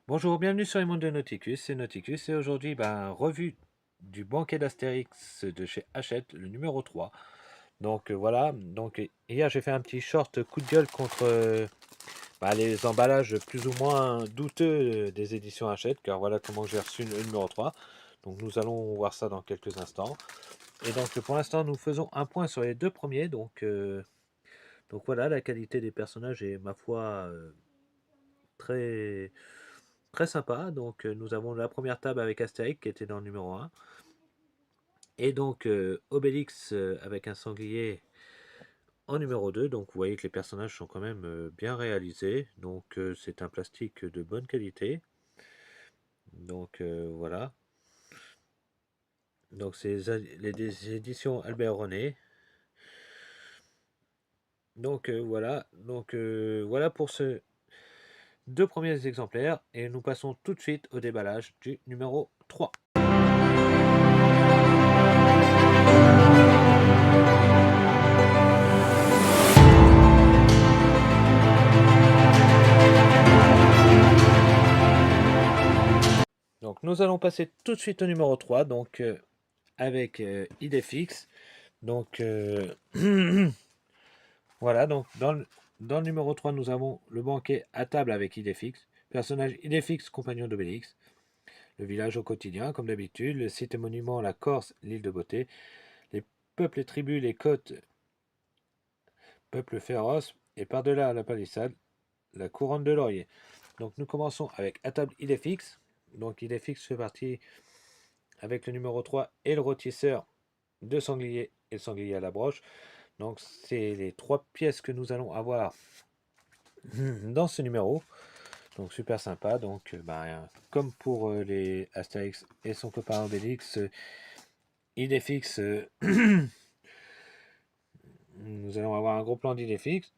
Bonjour, bienvenue sur les mondes de Nauticus, c'est Nauticus et aujourd'hui, revue du banquet d'Astérix de chez Hachette, le numéro 3. Donc voilà, hier j'ai fait un petit short coup de gueule contre les emballages plus ou moins douteux des éditions Hachette, car voilà comment j'ai reçu le numéro 3. Donc nous allons voir ça dans quelques instants. Et donc pour l'instant nous faisons un point sur les deux premiers, donc voilà, la qualité des personnages est ma foi très très sympa. Donc nous avons la première table avec Astérix qui était dans le numéro un. Et donc Obélix avec un sanglier en numéro 2. Donc vous voyez que les personnages sont quand même bien réalisés. Donc c'est un plastique de bonne qualité. Donc voilà. Donc c'est les éditions Albert René. Donc voilà. Donc voilà pour ce deux premiers exemplaires. Et nous passons tout de suite au déballage du numéro 3. Donc nous allons passer tout de suite au numéro 3, donc avec Idéfix. Donc voilà, donc dans le numéro 3, nous avons le banquet à table avec Idéfix, personnage Idéfix, compagnon d'Obélix, le village au quotidien, comme d'habitude, le site et monument, la Corse, l'île de beauté, les peuples et tribus, les côtes, peuples féroces, et par-delà la palissade, la couronne de laurier. Donc nous commençons avec à table Idéfix. Donc Idéfix fait partie avec le numéro 3 et le rôtisseur de sanglier et le sanglier à la broche. Donc c'est les trois pièces que nous allons avoir dans ce numéro. Donc super sympa. Donc comme pour les Astérix et son copain Obélix, Idéfix, nous allons avoir un gros plan d'Idéfix.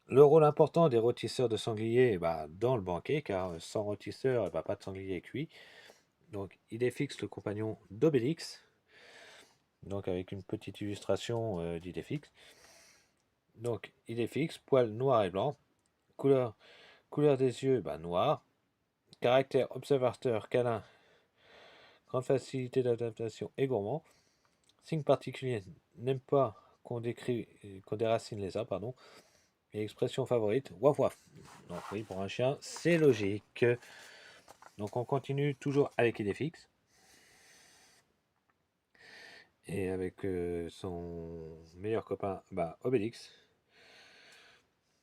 Le rôle important des rôtisseurs de sanglier dans le banquet, car sans rôtisseur, pas de sanglier cuit. Donc Idéfix, le compagnon d'Obélix, donc avec une petite illustration d'Idéfix. Donc Idéfix, poil noir et blanc, couleur des yeux noir, caractère observateur câlin, grande facilité d'adaptation et gourmand. Signe particulier, n'aime pas qu'on déracine les arbres, pardon. Et expression favorite, waf waf. Donc oui, pour un chien, c'est logique. Donc on continue toujours avec Idéfix. Et avec son meilleur copain, Obélix.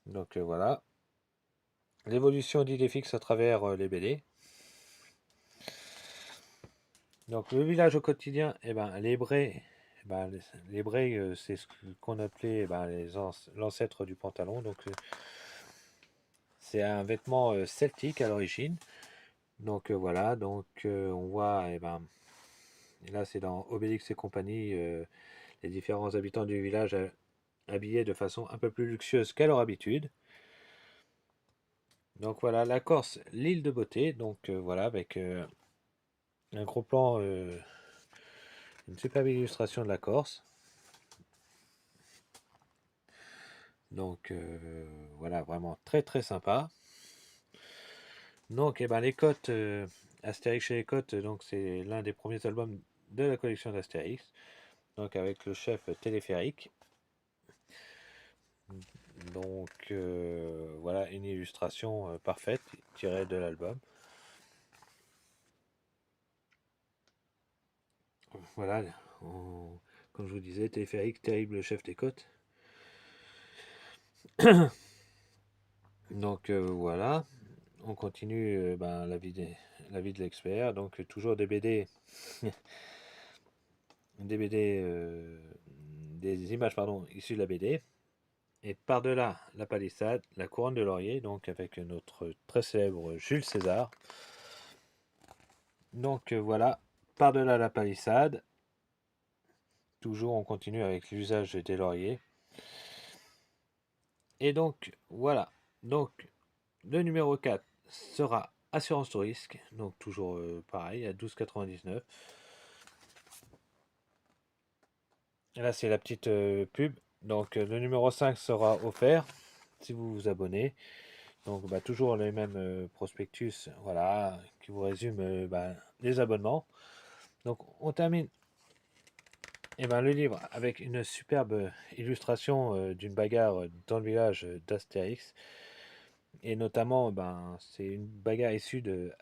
Donc voilà. L'évolution d'Idéfix à travers les BD. Donc le village au quotidien, les Brais, les Brais, c'est ce qu'on appelait l'ancêtre du pantalon. Donc c'est un vêtement celtique à l'origine. Donc voilà, donc on voit, là c'est dans Obélix et compagnie, les différents habitants du village habillés de façon un peu plus luxueuse qu'à leur habitude. Donc voilà, la Corse, l'île de beauté. Donc voilà, avec un gros plan, une superbe illustration de la Corse. Donc voilà, vraiment très très sympa. Donc les côtes, Astérix chez les côtes, donc c'est l'un des premiers albums de la collection d'Astérix. Donc avec le chef téléphérique. Donc voilà une illustration parfaite tirée de l'album. Voilà, comme je vous disais, téléphérique, terrible chef des côtes. Donc voilà, on continue la vie de l'expert. Donc toujours des BD, des BD, des images pardon issues de la BD. Et par-delà la palissade, la couronne de laurier, donc avec notre très célèbre Jules César. Donc voilà, par-delà la palissade, toujours on continue avec l'usage des lauriers. Et donc voilà, donc le numéro 4 sera assurance tout risque, donc toujours pareil à 12,99. Là c'est la petite pub, donc le numéro 5 sera offert si vous vous abonnez. Donc toujours les mêmes prospectus, voilà, qui vous résument les abonnements. Donc on termine le livre avec une superbe illustration d'une bagarre dans le village d'Astérix. Et notamment, c'est une bagarre issue de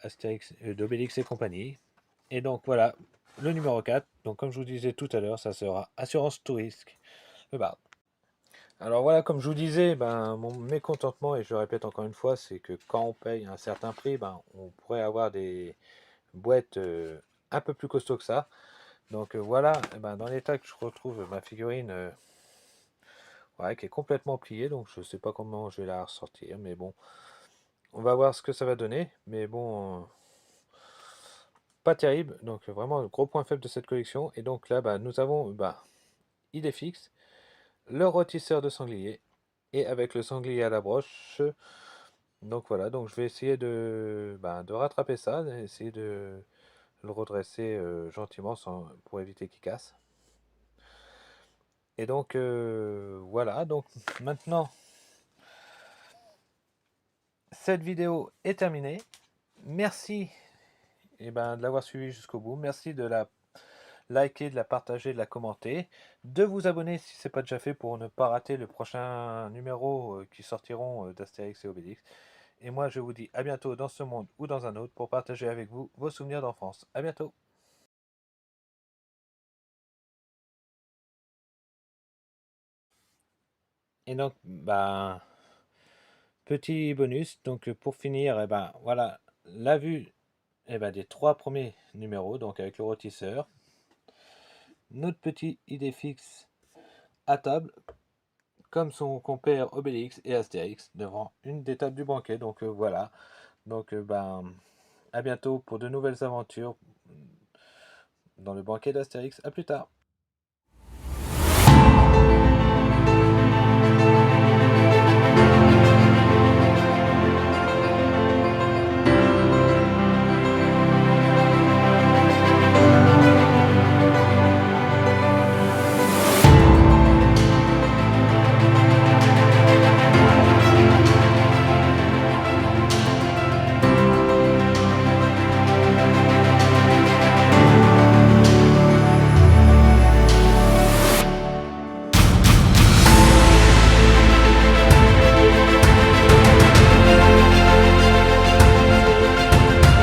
d'Obélix et compagnie. Et donc voilà, le numéro 4. Donc comme je vous disais tout à l'heure, ça sera Assurance tout risque. Le barde. Alors voilà, comme je vous disais, mon mécontentement, et je le répète encore une fois, c'est que quand on paye un certain prix, on pourrait avoir des boîtes un peu plus costauds que ça. Donc voilà, dans l'état que je retrouve ma figurine, ouais, qui est complètement pliée, donc je sais pas comment je vais la ressortir, mais bon, on va voir ce que ça va donner. Mais bon, pas terrible, donc vraiment le gros point faible de cette collection. Et donc là, nous avons idée fixe, le rôtisseur de sanglier, et avec le sanglier à la broche. Donc voilà, donc je vais essayer de rattraper ça, essayer de le redresser gentiment pour éviter qu'il casse. Et donc voilà, donc maintenant cette vidéo est terminée. Merci de l'avoir suivi jusqu'au bout. Merci de la liker, de la partager, de la commenter, de vous abonner si ce n'est pas déjà fait pour ne pas rater le prochain numéro qui sortiront d'Astérix et Obélix. Et moi je vous dis à bientôt dans ce monde ou dans un autre pour partager avec vous vos souvenirs d'enfance. À bientôt. Et donc petit bonus, donc pour finir, voilà la vue des 3 premiers numéros, donc avec le rôtisseur, notre petit idée fixe à table, comme son compère Obélix et Astérix, devant une des tables du banquet. Donc voilà, donc à bientôt pour de nouvelles aventures dans le banquet d'Astérix. À plus tard.